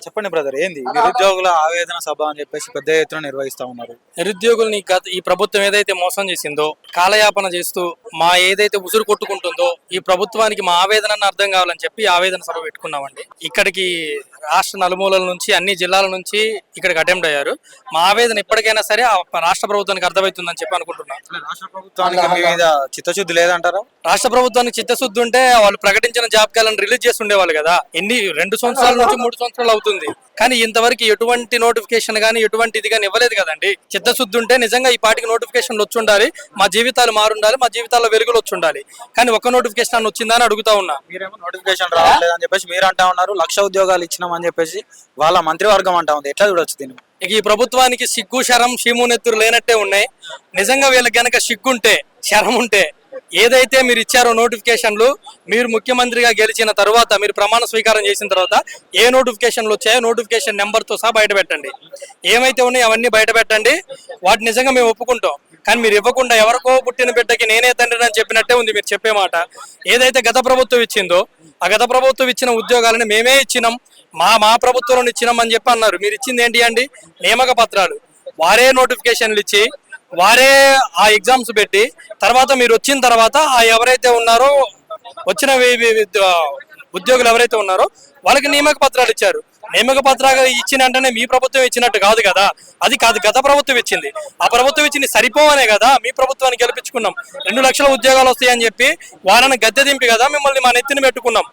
చెప్పండి బ్రదర్, ఏంది నిరుద్యోగుల ఆవేదన సభ అని చెప్పేసి పెద్ద ఎత్తున నిర్వహిస్తా ఉన్నారు? నిరుద్యోగుల్ని ఈ ప్రభుత్వం ఏదైతే మోసం చేసిందో, కాలయాపన చేస్తూ మా ఏదైతే ఉసురు కొట్టుకుంటుందో ఈ ప్రభుత్వానికి మా ఆవేదన అర్థం కావాలని చెప్పి ఆవేదన సభ పెట్టుకున్నామండి. ఇక్కడికి రాష్ట్ర నలుమూలల నుంచి అన్ని జిల్లాల నుంచి ఇక్కడికి అటెంప్ట్ అయ్యారు. మా ఆవేదన ఎప్పటికైనా సరే రాష్ట్ర ప్రభుత్వానికి అర్థమవుతుందని చెప్పి అనుకుంటున్నాం. రాష్ట్ర ప్రభుత్వానికి మీ మీద చిత్తశుద్ధి లేదంటారా? రాష్ట్ర ప్రభుత్వానికి చిత్తశుద్ధి ఉంటే వాళ్ళు ప్రకటించిన జాబ్ క్యాలెండర్ రిలీజ్ చేసి ఉండేవాళ్ళు కదా. 2 సంవత్సరాల నుంచి 3 సంవత్సరాలు అవుతుంది, కానీ ఇంతవరకు ఎటువంటి నోటిఫికేషన్ కానీ ఎటువంటి ఇది కానీ ఇవ్వలేదు కదండి. చిత్తశుద్ధి ఉంటే నిజంగా ఈ పాటికి నోటిఫికేషన్లు వచ్చి ఉండాలి, మా జీవితాలు మారుండాలి, మా జీవితాల్లో వెలుగులు వచ్చి ఉండాలి. కానీ ఒక్క నోటిఫికేషన్ అని వచ్చిందా అని అడుగుతా ఉన్నా. మీరేమో నోటిఫికేషన్ రావట్లేదని చెప్పేసి మీరు అంటా ఉన్నారు, 1,00,000 ఉద్యోగాలు ఇచ్చినామని చెప్పేసి వాళ్ళ మంత్రివర్గం అంటా ఉంది. ఎట్లా చూడొచ్చు దీన్ని? ఇక ఈ ప్రభుత్వానికి సిగ్గు శరం షీమునెత్తురు లేనట్టే ఉన్నాయి. నిజంగా వీళ్ళకి గనక సిగ్గుంటే శరం ఉంటే ఏదైతే మీరు ఇచ్చారో నోటిఫికేషన్లు, మీరు ముఖ్యమంత్రిగా గెలిచిన తర్వాత మీరు ప్రమాణ స్వీకారం చేసిన తర్వాత ఏ నోటిఫికేషన్లు వచ్చాయో నోటిఫికేషన్ నెంబర్తో సహా బయట పెట్టండి. ఏమైతే ఉన్నాయో అవన్నీ బయట పెట్టండి. వాటి నిజంగా మేము ఒప్పుకుంటాం. కానీ మీరు ఇవ్వకుండా ఎవరికో పుట్టిన బిడ్డకి నేనే తండ్రిని అని చెప్పినట్టే ఉంది మీరు చెప్పే మాట. ఏదైతే గత ప్రభుత్వం ఇచ్చిందో ఆ గత ప్రభుత్వం ఇచ్చిన ఉద్యోగాలని మేమే ఇచ్చినాం, మా ప్రభుత్వంలో ఇచ్చినాం అని చెప్పి అన్నారు. మీరు ఇచ్చింది ఏంటి అండి? నియామక పత్రాలు. వారే నోటిఫికేషన్లు ఇచ్చి వారే ఆ ఎగ్జామ్స్ పెట్టి తర్వాత మీరు వచ్చిన తర్వాత ఆ ఎవరైతే ఉన్నారో వచ్చిన ఉద్యోగులు ఎవరైతే ఉన్నారో వాళ్ళకి నియామక పత్రాలు ఇచ్చారు. నియామక పత్రాలు ఇచ్చిన వెంటనే మీ ప్రభుత్వం ఇచ్చినట్టు కాదు కదా, అది కాదు గత ప్రభుత్వం ఇచ్చింది. ఆ ప్రభుత్వం ఇచ్చింది సరిపోవనే కదా మీ ప్రభుత్వాన్ని గెలిపించుకున్నాం. 2 లక్షల ఉద్యోగాలు వస్తాయని చెప్పి వాళ్ళని గద్దె దింపి కదా మిమ్మల్ని మా నెత్తిని పెట్టుకున్నాం.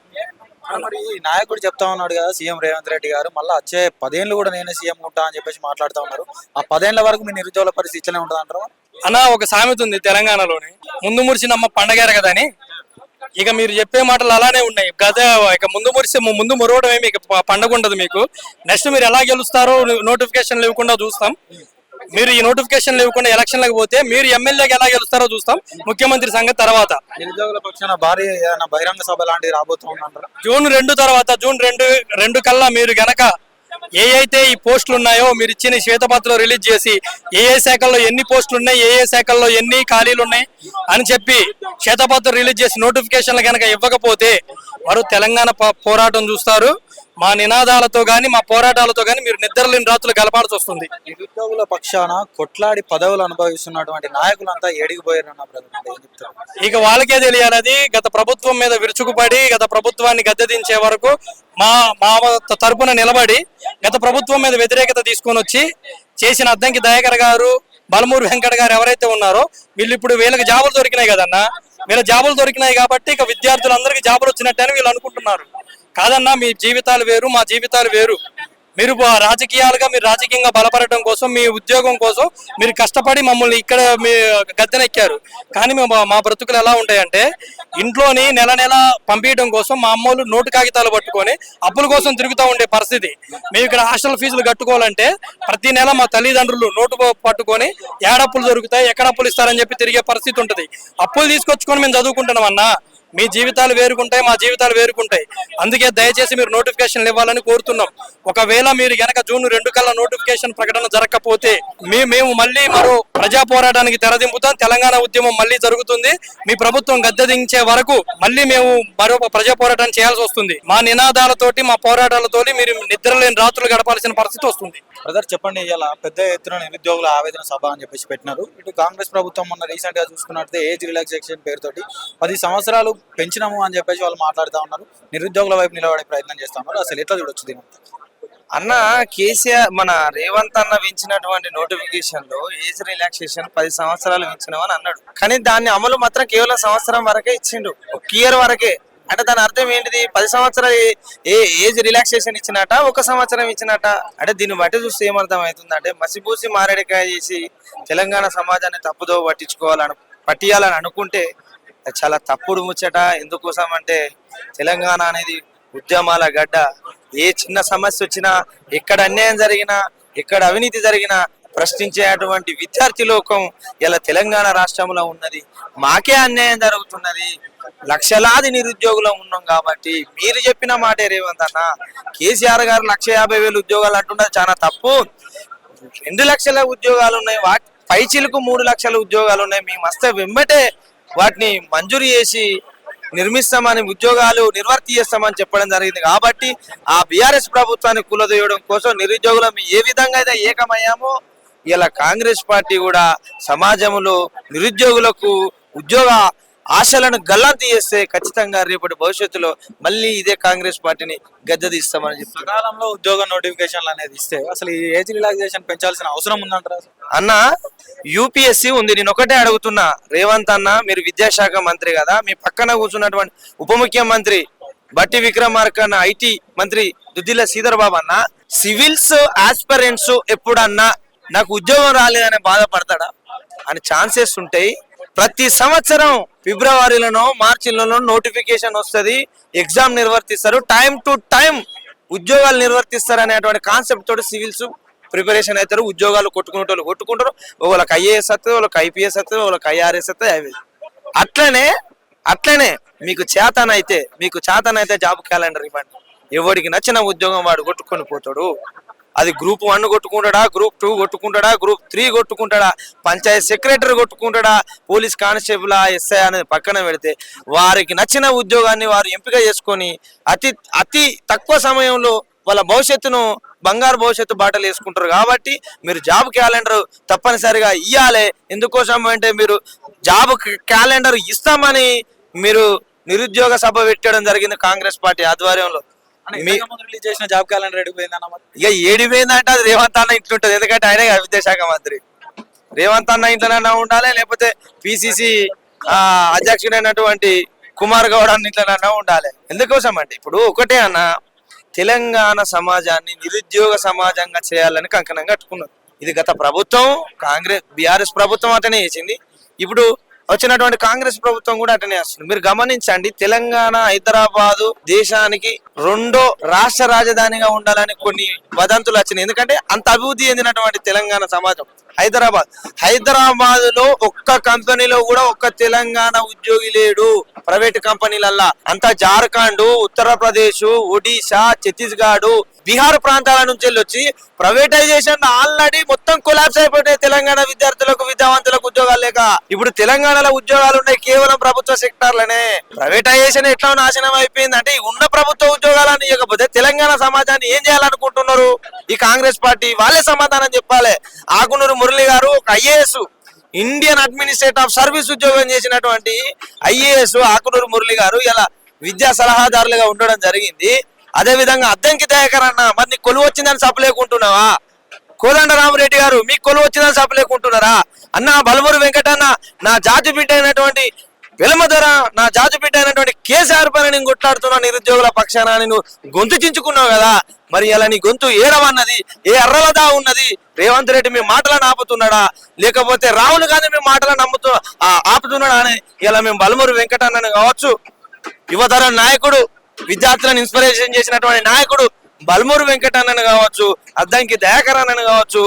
మరి నాయకుడు చెప్తా ఉన్నాడు కదా సీఎం రేవంత్ రెడ్డి గారు, మళ్ళీ వచ్చే 10 ఏళ్ళు కూడా నేనే సీఎం ఉంటా అని చెప్పేసి మాట్లాడుతూ ఉన్నారు. ఆ 10 ఏళ్ల వరకు మీ నిరుద్యోగుల పరిస్థితి ఇట్లనే ఉంటుంది అంటారు అన్న. ఒక సామెత ఉంది తెలంగాణలోని, ముందు మురిసినమ్మ పండగారు కదా అని. ఇక మీరు చెప్పే మాటలు అలానే ఉన్నాయి. ఇక ముందు మురవడం ఏమి పండగ ఉండదు మీకు. నెక్స్ట్ మీరు ఎలా గెలుస్తారో నోటిఫికేషన్లు ఇవ్వకుండా చూస్తాం. మీరు ఈ నోటిఫికేషన్ ఇవ్వకుండా ఎలక్షన్లకు పోతే మీరు ఎమ్మెల్యేకి ఎలా గెలుస్తారో చూస్తాం. ముఖ్యమంత్రి సంగతి తర్వాత. నిరుద్యోగుల పక్షాన భారీ బహిరంగ సభ లాంటివి రాబోతుందంటారు. జూన్ 2 తర్వాత జూన్ 2 కల్లా మీరు గనక ఏ అయితే ఈ పోస్టులు ఉన్నాయో మీరు ఇచ్చిన శ్వేతపత్రం రిలీజ్ చేసి ఏ శాఖల్లో ఎన్ని పోస్టులు ఉన్నాయి, ఏ శాఖల్లో ఎన్ని ఖాళీలు ఉన్నాయి అని చెప్పి శ్వేతపత్రం రిలీజ్ చేసి నోటిఫికేషన్లు కనుక ఇవ్వకపోతే వారు తెలంగాణ పోరాటం చూస్తారు. మా నినాదాలతో గాని మా పోరాటాలతో గాని మీరు నిద్రలేని రాత్రులు గలపాల్సి వస్తుంది. నిరుద్యోగుల పక్షాన కొట్లాడి పదవులు అనుభవిస్తున్నటువంటి నాయకులంతా ఏడిగిపోయారన్న ఇక వాళ్ళకే తెలియాలి. అది గత ప్రభుత్వం మీద విరుచుకుపడి గత ప్రభుత్వాన్ని గద్దెదించే వరకు మా తరపున నిలబడి గత ప్రభుత్వం మీద వ్యతిరేకత తీసుకొని వచ్చి చేసిన అద్దంకి దయాకర్ గారు, బలమూరు వెంకట గారు ఎవరైతే ఉన్నారో వీళ్ళకి జాబులు దొరికినాయి కదన్నా. వీళ్ళ జాబులు దొరికినాయి కాబట్టి ఇక విద్యార్థులందరికీ జాబులు వచ్చినట్టని వీళ్ళు అనుకుంటున్నారు. కాదన్నా, మీ జీవితాలు వేరు, మా జీవితాలు వేరు. మీరు మీరు రాజకీయంగా బలపడటం కోసం, మీ ఉద్యోగం కోసం మీరు కష్టపడి మమ్మల్ని ఇక్కడ మీ గద్దెనెక్కారు. కానీ మా బ్రతుకులు ఎలా ఉంటాయంటే ఇంట్లోని నెల పంపించడం కోసం మా అమ్మోళ్ళు నోటు కాగితాలు పట్టుకొని అప్పుల కోసం తిరుగుతూ ఉండే పరిస్థితి. మేము ఇక్కడ హాస్టల్ ఫీజులు కట్టుకోవాలంటే ప్రతి నెల మా తల్లిదండ్రులు నోటు పట్టుకొని ఏడప్పులు దొరుకుతాయి, ఎక్కడ అప్పులు ఇస్తారని చెప్పి తిరిగే పరిస్థితి ఉంటుంది. అప్పులు తీసుకొచ్చుకొని మేము చదువుకుంటున్నాం అన్నా. మీ జీవితాలు వేరుకుంటాయి, మా జీవితాలు వేరుకుంటాయి. అందుకే దయచేసి మీరు నోటిఫికేషన్లు ఇవ్వాలని కోరుతున్నాం. ఒకవేళ మీరు గనక జూన్ 2 కల్లా నోటిఫికేషన్ ప్రకటన జరగకపోతే మేము మళ్ళీ మరో ప్రజా పోరాటానికి తెరదింపుతాం. తెలంగాణ ఉద్యమం మళ్ళీ జరుగుతుంది. మీ ప్రభుత్వం గద్దెదించే వరకు మళ్ళీ మేము మరో ప్రజా పోరాటం చేయాల్సి వస్తుంది. మా నినాదాలతోటి మా పోరాటాలతోటి మీరు నిద్రలేని రాత్రులు గడపాల్సిన పరిస్థితి వస్తుంది. బ్రదర్ చెప్పండి, ఇలా పెద్ద ఎత్తున నిరుద్యోగుల ఆవేదన సభ అని చెప్పేసి పెట్టినారు. ఇటు కాంగ్రెస్ ప్రభుత్వం మొన్న రీసెంట్ గా చూసుకున్నట్లయితే ఏజ్ రిలాక్సేషన్ పేరుతోటి 10 సంవత్సరాలు పెంచినాము అని చెప్పేసి వాళ్ళు మాట్లాడుతూ ఉన్నారు. నిరుద్యోగుల వైపు నిలబడే ప్రయత్నం చేస్తా ఉన్నారు. అసలు ఎట్లా చూడొచ్చు దీని అన్న? కేసీఆర్ మన రేవంత్ అన్న పెంచినటువంటి నోటిఫికేషన్ లో ఏజ్ రిలాక్సేషన్ 10 సంవత్సరాలు పెంచినామని అన్నాడు. కానీ దాన్ని అమలు మాత్రం కేవలం సంవత్సరం వరకే ఇచ్చిండు, 1 ఇయర్ వరకే. అంటే దాని అర్థం ఏంటిది? 10 సంవత్సరాలు ఏజ్ రిలాక్సేషన్ ఇచ్చినట, 1 సంవత్సరం ఇచ్చినట. అంటే దీన్ని బట్టి చూస్తే ఏమర్థం అవుతుంది అంటే మసిపూసి మారేడికాయ చేసి తెలంగాణ సమాజాన్ని తప్పుదో పట్టియాలని అనుకుంటే చాలా తప్పుడు ముచ్చట. ఎందుకోసం అంటే తెలంగాణ అనేది ఉద్యమాల గడ్డ. ఏ చిన్న సమస్య వచ్చినా, ఎక్కడ అన్యాయం జరిగినా, ఎక్కడ అవినీతి జరిగినా ప్రశ్నించేటువంటి విద్యార్థి లోకం ఇలా తెలంగాణ రాష్ట్రంలో ఉన్నది. మాకే అన్యాయం జరుగుతున్నది, లక్షలాది నిరుద్యోగులం ఉన్నాం. కాబట్టి మీరు చెప్పిన మాటే రేవంత్ అన్న. కేసీఆర్ గారు 1,50,000 ఉద్యోగాలు అంటున్నది చాలా తప్పు. 2 లక్షల ఉద్యోగాలు ఉన్నాయి, వాటి పైచిలకు 3 లక్షల ఉద్యోగాలు ఉన్నాయి. మేము వస్తే వెంబటే వాటిని మంజూరు చేసి నిర్మిస్తామని ఉద్యోగాలు నిర్వర్తి చేస్తామని చెప్పడం జరిగింది. కాబట్టి ఆ బీఆర్ఎస్ ప్రభుత్వాన్ని కూలదోయడం కోసం నిరుద్యోగులం ఏ విధంగా అయితే ఏకమయ్యామో ఇలా కాంగ్రెస్ పార్టీ కూడా సమాజంలో నిరుద్యోగులకు ఉద్యోగ ఆశలను గల్లంతు చేస్తే ఖచ్చితంగా రేపటి భవిష్యత్తులో మళ్ళీ ఇదే కాంగ్రెస్ పార్టీని గద్దెదిస్తామని చెప్తున్నారు. సకాలంలో ఉద్యోగ నోటిఫికేషన్లు అనేది ఇస్తే అసలు ఈ ఏజ్ రిలాక్సేషన్ పెంచాల్సిన అవసరం ఉందంటారా? అన్న యూపీఎస్సీ ఉంది, నేను ఒకటే అడుగుతున్నా, రేవంత్ అన్న మీరు విద్యాశాఖ మంత్రి కదా, మీ పక్కన కూర్చున్నటువంటి ఉప ముఖ్యమంత్రి బట్టి విక్రమార్క అన్న, ఐటీ మంత్రి దుద్దిల్ల శ్రీధర్ బాబు అన్న, సివిల్స్ ఆస్పిరెంట్స్ ఎప్పుడన్నా నాకు ఉద్యోగం రాలేదనే బాధపడతాడా అని ఛాన్సెస్ ఉంటాయి. ప్రతి సంవత్సరం ఫిబ్రవరిలోనో మార్చిలోనో నోటిఫికేషన్ వస్తుంది, ఎగ్జామ్ నిర్వర్తిస్తారు, టైం టు టైం ఉద్యోగాలు నిర్వర్తిస్తారు అనేటువంటి కాన్సెప్ట్ తోటి సివిల్స్ ప్రిపరేషన్ అవుతారు. ఉద్యోగాలు కొట్టుకుంటారు. వాళ్ళకి ఐఏఎస్ వస్తుంది, వాళ్ళకి ఐపీఎస్ వస్తుంది, వాళ్ళకి ఐఆర్ఎస్ వస్తుంది. అవి అట్లనే మీకు చేతనైతే జాబ్ క్యాలెండర్ ఇవ్వండి. ఎవరికి నచ్చిన ఉద్యోగం వాడు కొట్టుకొని పోతాడు. అది గ్రూప్ 1 కొట్టుకుంటాడా, గ్రూప్ 2 కొట్టుకుంటాడా, గ్రూప్ 3 కొట్టుకుంటాడా, పంచాయత్ సెక్రటరీ కొట్టుకుంటాడా, పోలీస్ కానిస్టేబుల్ ఎస్ఐ అనేది పక్కన పెడితే వారికి నచ్చిన ఉద్యోగాన్ని వారు ఎంపిక చేసుకొని అతి తక్కువ సమయంలో వాళ్ళ భవిష్యత్తును బంగారు భవిష్యత్తు బాటలు వేసుకుంటారు. కాబట్టి మీరు జాబ్ క్యాలెండర్ తప్పనిసరిగా ఇవ్వాలి. ఎందుకోసం అంటే మీరు జాబ్ క్యాలెండర్ ఇస్తామని మీరు నిరుద్యోగ సభ పెట్టడం జరిగింది కాంగ్రెస్ పార్టీ ఆధ్వర్యంలో. రిలీజ్ చేసిన జాబ్ క్యాలెండర్ ఎడిపోయిందన్న, ఇక ఏడిపోయిందంటే అది రేవంత్ అన్న ఇంట్లో ఉంటుంది. ఎందుకంటే ఆయనే విద్యాశాఖ మంత్రి. రేవంత్ అన్న ఇంట్లోనైనా ఉండాలి, లేకపోతే పిసిసి అధ్యక్షుడైనటువంటి కుమార్ గౌడ్ అన్న ఇంట్లోనైనా ఉండాలి. ఎందుకోసం అంటే ఇప్పుడు ఒకటే అన్న, తెలంగాణ సమాజాన్ని నిరుద్యోగ సమాజంగా చేయాలని కంకణం కట్టుకున్నారు. ఇది గత ప్రభుత్వం బీఆర్ఎస్ ప్రభుత్వం అటనే చేసింది. ఇప్పుడు వచ్చినటువంటి కాంగ్రెస్ ప్రభుత్వం కూడా అటనే వస్తుంది. మీరు గమనించండి, తెలంగాణ హైదరాబాదు దేశానికి 2వ రాష్ట్ర రాజధానిగా ఉండాలని కొన్ని వదంతులు వచ్చినాయి. ఎందుకంటే అంత అభివృద్ధి చెందినటువంటి తెలంగాణ సమాజం హైదరాబాద్ లో ఒక్క కంపెనీలో కూడా ఒక్క తెలంగాణ ఉద్యోగి లేడు. ప్రైవేట్ కంపెనీలల్లా అంతా జార్ఖండ్, ఉత్తరప్రదేశ్, ఒడిశా, ఛత్తీస్గఢ్, బీహార్ ప్రాంతాల నుంచి వచ్చి ప్రైవేటైజేషన్ ఆల్రెడీ మొత్తం కొలాప్స్ అయిపోయినాయి. తెలంగాణ విద్యార్థులకు విద్యావంతులకు ఉద్యోగాలు లేక ఇప్పుడు తెలంగాణలో ఉద్యోగాలు ఉన్నాయి కేవలం ప్రభుత్వ సెక్టార్లనే. ప్రైవేటైజేషన్ ఎట్లా నాశనం అయిపోయింది అంటే ఉన్న ప్రభుత్వ ఉద్యోగాలను ఇవ్వకపోతే తెలంగాణ సమాజాన్ని ఏం చేయాలనుకుంటున్నారు ఈ కాంగ్రెస్ పార్టీ? వాళ్ళే సమాధానం చెప్పాలి. ఆకునూరు మురళి గారు ఒక IAS, Indian administrative of service ఉద్యోగం చేసినటువంటి ఐఏఎస్ ఆకునూరు మురళి గారు ఇలా విద్యా సలహాదారులుగా ఉండడం జరిగింది. అదే విధంగా అద్దంకి దయాకర్ అన్న, మరి నీకు కొలువు వచ్చిందని సపలేకుంటున్నావా? కోదండరామరెడ్డి గారు మీకు కొలువు వచ్చిందని సపలేకుంటున్నారా? అన్న బలమూరు వెంకటన్న, నా జాతి బిడ్డ అయినటువంటి వెలమధర, నా జాతి బిడ్డ అయినటువంటి కేసీఆర్ పైన నేను కొట్లాడుతున్నా నిరుద్యోగుల పక్షాన నువ్వు గొంతు చించుకున్నావు కదా, మరి ఇలా నీ గొంతు ఏడవన్నది, ఏ అర్రలదా ఉన్నది? రేవంత్ రెడ్డి మీ మాటలను ఆపుతున్నాడా, లేకపోతే రాహుల్ గాంధీ మీ మాటలను ఆపుతున్నాడా అని ఇలా మేము బలమూరు వెంకటన్నను కావచ్చు, యువతర నాయకుడు, విద్యార్థులను ఇన్స్పిరేషన్ చేసినటువంటి నాయకుడు బల్మూరు వెంకటన్నను కావచ్చు, అద్దంకి దయాకర్ అన్నను కావచ్చు,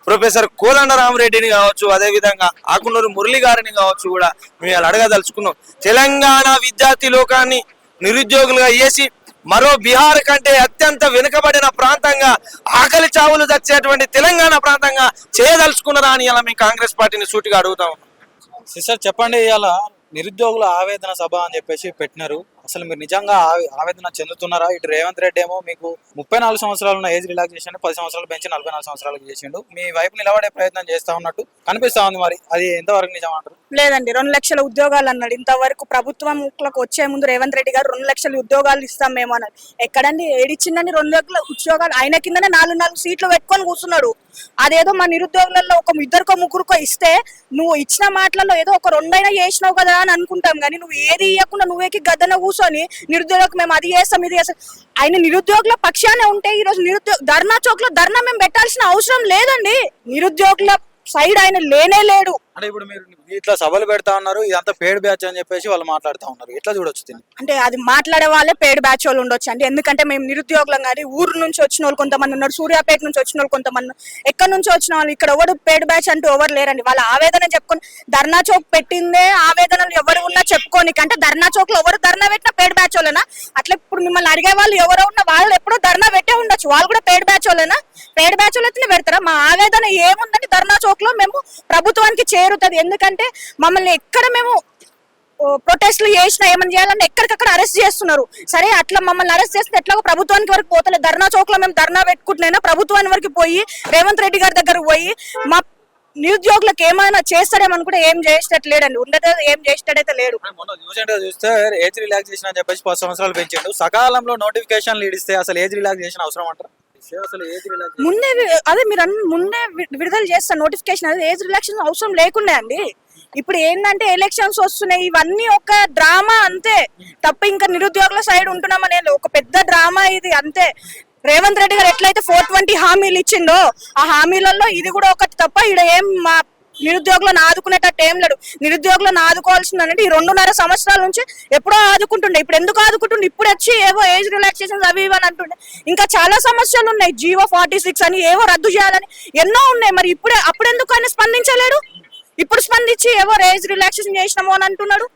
ప్రొఫెసర్ కోదండరామరెడ్డిని కావచ్చు, అదే విధంగా ఆకునూరు మురళి గారిని కావచ్చు కూడా మేము అడగదలుచుకున్నాం. తెలంగాణ విద్యార్థి లోకాన్ని నిరుద్యోగులుగా చేసి మరో బీహార్ కంటే అత్యంత వెనుకబడిన ప్రాంతంగా, ఆకలి చావులు తెచ్చేటువంటి తెలంగాణ ప్రాంతంగా చేయదలుచుకున్నారా అని ఇలా మేము కాంగ్రెస్ పార్టీని సూటిగా అడుగుతాం. సిస్టర్ చెప్పండి, ఇవాళ నిరుద్యోగుల ఆవేదన సభ అని చెప్పేసి పెట్టినారు. అసలు మీరు నిజంగా ఆవేదన చెందుతున్నారా? ఇటు రేవంత్ రెడ్డి ఏమో మీకు 34 సంవత్సరాలు ఉన్న ఏజ్ రిలాక్సేషన్ 10 సంవత్సరాలు పెంచి 44 సంవత్సరాలకు చేసిండు, మీ వైపు నిలబడే ప్రయత్నం చేస్తా ఉన్నట్టు కనిపిస్తా ఉంది. మరి అది ఎంతవరకు నిజం అంటారు? లేదండి, 2 లక్షల ఉద్యోగాలు అన్నాడు. ఇంతవరకు ప్రభుత్వంలోకి వచ్చే ముందు రేవంత్ రెడ్డి గారు 2 లక్షల ఉద్యోగాలు ఇస్తాం మేము అన్నారు. ఎక్కడండి ఏడిచ్చిందని 2 లక్షల ఉద్యోగాలు? ఆయన కిందనే 4 సీట్లు పెట్టుకొని కూర్చున్నాడు. అదేదో మా నిరుద్యోగులలో ఒక 2 3 ఇస్తే నువ్వు ఇచ్చిన మాటలలో ఏదో ఒక 2 చేసినావు కదా అని అనుకుంటాం, కానీ నువ్వు ఏది ఇవ్వకుండా నువ్వేకి గద్దన కూర్చొని నిరుద్యోగులకు మేము అది చేస్తాం ఇది చేస్తాం. ఆయన నిరుద్యోగుల పక్షానే ఉంటే ఈ రోజు ధర్నా చౌక్ లో ధర్నా మేము పెట్టాల్సిన అవసరం లేదండి. నిరుద్యోగుల సైడ్ ఆయన లేనే లేడు. అంటే ఇప్పుడు మీరు ఇట్లా సభలు పెడతా ఉన్నారు, ఇదంతా పేడ్ బ్యాచ్ అని చెప్పేసి వాళ్ళు మాట్లాడుతూ ఉన్నారు, ఎట్లా చూడొచ్చు దీన్ని? అంటే అది మాట్లాడే వాళ్ళే పేడ్ బ్యాచ్ వాళ్ళు ఉండొచ్చు అండి. ఎందుకంటే మేము నిరుద్యోగులం కానీ ఊరు నుంచి వచ్చిన వాళ్ళు కొంతమంది ఉన్నారు, సూర్యాపేట నుంచి వచ్చిన వాళ్ళు కొంతమంది, ఎక్కడి నుంచి వచ్చిన వాళ్ళు. ఇక్కడ ఎవరు పేడ్ బ్యాచ్ అంటూ ఎవరు లేరండి. వాళ్ళ ఆవేదన చెప్పుకొని ధర్నా చౌక్ పెట్టిందే ఆవేదనలు ఎవరు ఉన్నా చెప్పుకోనికి. అంటే ధర్నా చౌక్ లో ఎవరు ధర్నా పెట్టినా పేడ్ బ్యాచ్ వాళ్ళేనా? అట్లా ఇప్పుడు మిమ్మల్ని అడిగే వాళ్ళు ఎవరో ఉన్న వాళ్ళు ఎప్పుడో ధర్నా పెట్టే ఉండొచ్చు, వాళ్ళు కూడా పేడ్ బ్యాచ్ వాళ్ళేనా? పేడ్ బ్యాచ్ వాళ్ళైతే పెడతారా? మా ఆవేదన ఏముందంటే ధర్నా చౌక్ లో మేము ప్రభుత్వానికి చేరుతుంది. ఎందుకంటే మమ్మల్ని ఎక్కడ మేము ప్రొటెస్ట్లు చేసినా ఏమని చేయాలని ఎక్కడికక్కడ అరెస్ట్ చేస్తున్నారు. సరే అట్లా మమ్మల్ని అరెస్ట్ చేస్తే ఎట్లా ప్రభుత్వానికి వరకు పోతలేదు. ధర్నా చౌక్ లో మేము ధర్నా పెట్టుకుంటున్నా ప్రభుత్వానికి వరకు పోయి రేవంత్ రెడ్డి గారి దగ్గరకు పోయి మా నిరుద్యోగులకు ఏమైనా చేస్తాడేమని కూడా ఏం చేసేటట్టు లేడండి. ఉండేది ఏం చేసేటట్టయితే లేడు. మొన్న రీసెంట్ గా చూస్తే ఏజ్ రిలాక్సేషన్ అని చెప్పేసి 10 సంవత్సరాలు పెంచాడు. సకాలంలో నోటిఫికేషన్లు ఇడిస్తే అసలు ఏజ్ రిలాక్సేషన్ అవసరం అంటారు? అసలు ఏజ్ రిలాక్సేషన్ ముందే అదే మీరు ముందే విడుదల చేస్తారు నోటిఫికేషన్. అదే ఏజ్ రిలాక్సేషన్ అవసరం లేకుండా అండి. ఇప్పుడు ఏంటంటే ఎలక్షన్స్ వస్తున్నాయి, ఇవన్నీ ఒక డ్రామా అంతే తప్ప ఇంకా నిరుద్యోగుల సైడ్ ఉంటున్నాం అనేది ఒక పెద్ద డ్రామా ఇది అంతే. రేవంత్ రెడ్డి గారు ఎట్లయితే 420 హామీలు ఇచ్చిండో ఆ హామీలలో ఇది కూడా ఒకటి తప్ప ఇక్కడ ఏం మా నిరుద్యోగులను ఆదుకునేటట్టు ఏం లేడు. నిరుద్యోగులను ఆదుకోవాల్సిందంటే ఈ 2.5 సంవత్సరాల నుంచి ఎప్పుడో ఆదుకుంటుండే. ఇప్పుడు ఎందుకు ఆదుకుంటుండే? ఇప్పుడు వచ్చి ఏవో ఏజ్ రిలాక్సేషన్ అవి ఇవని అంటుండే. ఇంకా చాలా సమస్యలు ఉన్నాయి. GO 46 అని ఏవో రద్దు చేయాలని ఎన్నో ఉన్నాయి. మరి అప్పుడెందుకు ఆయన స్పందించలేడు? ఇప్పుడు స్పందించి ఏవో ఏజ్ రిలాక్సేషన్ చేసినామో అని అంటున్నాడు.